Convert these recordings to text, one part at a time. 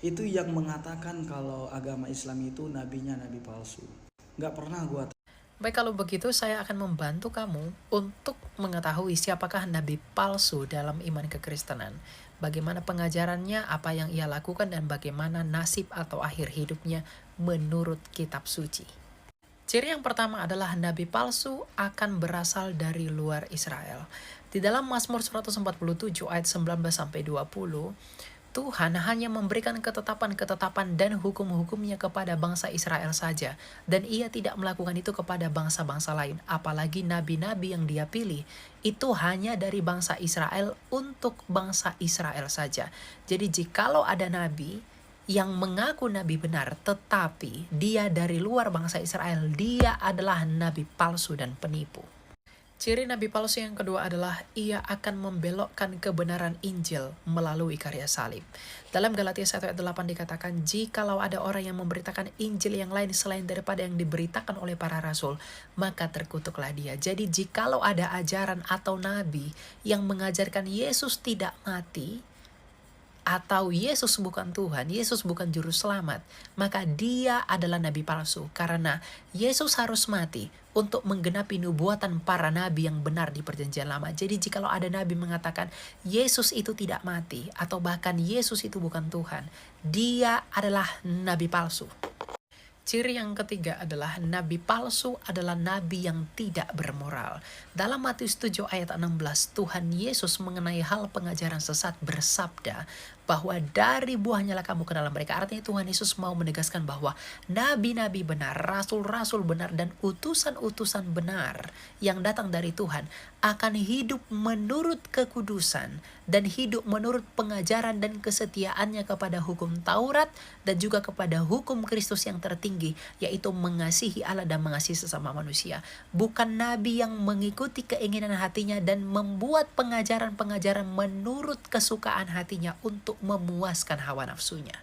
itu yang mengatakan kalau agama Islam itu nabinya nabi palsu. Nggak pernah gua. Baik, kalau begitu saya akan membantu kamu untuk mengetahui siapakah nabi palsu dalam iman kekristenan. Bagaimana pengajarannya, apa yang ia lakukan, dan bagaimana nasib atau akhir hidupnya menurut kitab suci. Ciri yang pertama adalah nabi palsu akan berasal dari luar Israel. Di dalam Mazmur 147 ayat 19-20, Tuhan hanya memberikan ketetapan-ketetapan dan hukum-hukumnya kepada bangsa Israel saja. Dan ia tidak melakukan itu kepada bangsa-bangsa lain. Apalagi nabi-nabi yang dia pilih, itu hanya dari bangsa Israel untuk bangsa Israel saja. Jadi jikalau ada nabi yang mengaku nabi benar, tetapi dia dari luar bangsa Israel, dia adalah nabi palsu dan penipu. Ciri nabi palsu yang kedua adalah ia akan membelokkan kebenaran Injil melalui karya salib. Dalam Galatia 1 ayat 8 dikatakan, jikalau ada orang yang memberitakan Injil yang lain selain daripada yang diberitakan oleh para rasul, maka terkutuklah dia. Jadi jikalau ada ajaran atau nabi yang mengajarkan Yesus tidak mati, atau Yesus bukan Tuhan, Yesus bukan juru selamat, maka dia adalah nabi palsu. Karena Yesus harus mati untuk menggenapi nubuatan para nabi yang benar di perjanjian lama. Jadi jikalau ada nabi mengatakan Yesus itu tidak mati, atau bahkan Yesus itu bukan Tuhan, dia adalah nabi palsu. Ciri yang ketiga adalah nabi palsu adalah nabi yang tidak bermoral. Dalam Matius 7 ayat 16, Tuhan Yesus mengenai hal pengajaran sesat bersabda bahwa dari buahnya lah kamu kenal mereka. Artinya Tuhan Yesus mau menegaskan bahwa nabi-nabi benar, rasul-rasul benar, dan utusan-utusan benar yang datang dari Tuhan akan hidup menurut kekudusan dan hidup menurut pengajaran dan kesetiaannya kepada hukum Taurat dan juga kepada hukum Kristus yang tertinggi, yaitu mengasihi Allah dan mengasihi sesama manusia. Bukan nabi yang mengikuti keinginan hatinya dan membuat pengajaran-pengajaran menurut kesukaan hatinya untuk memuaskan hawa nafsunya.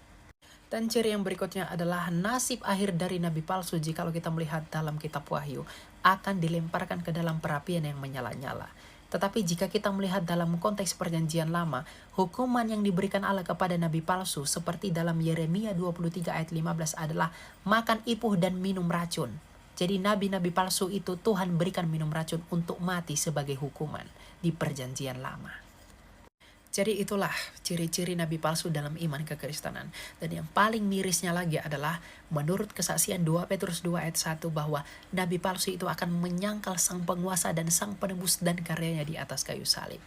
Dan ciri yang berikutnya adalah nasib akhir dari nabi palsu, jikalau kita melihat dalam kitab Wahyu, akan dilemparkan ke dalam perapian yang menyala-nyala. Tetapi jika kita melihat dalam konteks perjanjian lama, hukuman yang diberikan Allah kepada nabi palsu seperti dalam Yeremia 23 ayat 15 adalah makan ipuh dan minum racun. Jadi nabi-nabi palsu itu Tuhan berikan minum racun untuk mati sebagai hukuman di perjanjian lama. Jadi itulah ciri-ciri nabi palsu dalam iman kekristenan. Dan yang paling mirisnya lagi adalah menurut kesaksian 2 Petrus 2 ayat 1 bahwa nabi palsu itu akan menyangkal sang penguasa dan sang penebus dan karyanya di atas kayu salib.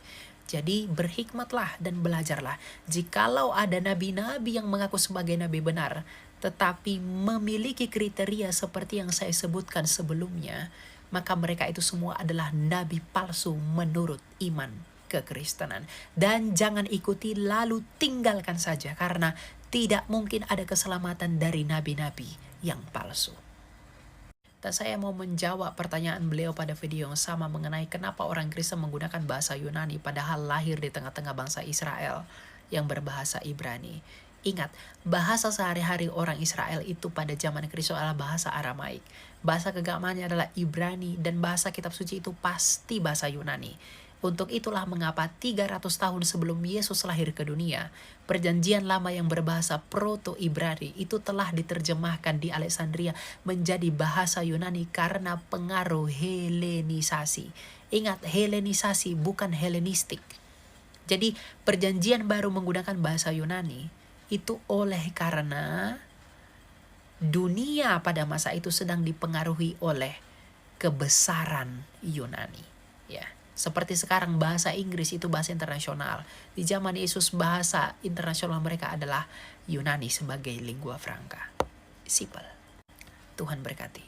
Jadi berhikmatlah dan belajarlah. Jikalau ada nabi-nabi yang mengaku sebagai nabi benar, tetapi memiliki kriteria seperti yang saya sebutkan sebelumnya, maka mereka itu semua adalah nabi palsu menurut iman kekristenan. Dan jangan ikuti lalu tinggalkan saja, karena tidak mungkin ada keselamatan dari nabi-nabi yang palsu. Dan saya mau menjawab pertanyaan beliau pada video yang sama mengenai kenapa orang Kristen menggunakan bahasa Yunani padahal lahir di tengah-tengah bangsa Israel yang berbahasa Ibrani. Ingat, bahasa sehari-hari orang Israel itu pada zaman Kristus adalah bahasa Aramaik. Bahasa keagamaannya adalah Ibrani, dan bahasa kitab suci itu pasti bahasa Yunani. Untuk itulah mengapa 300 tahun sebelum Yesus lahir ke dunia, perjanjian lama yang berbahasa Proto-Ibrani itu telah diterjemahkan di Alexandria menjadi bahasa Yunani karena pengaruh Helenisasi. Ingat, Helenisasi bukan Helenistik. Jadi perjanjian baru menggunakan bahasa Yunani itu oleh karena dunia pada masa itu sedang dipengaruhi oleh kebesaran Yunani. Ya. Seperti sekarang bahasa Inggris itu bahasa internasional. Di zaman Yesus bahasa internasional mereka adalah Yunani sebagai lingua franca. Simple. Tuhan berkati.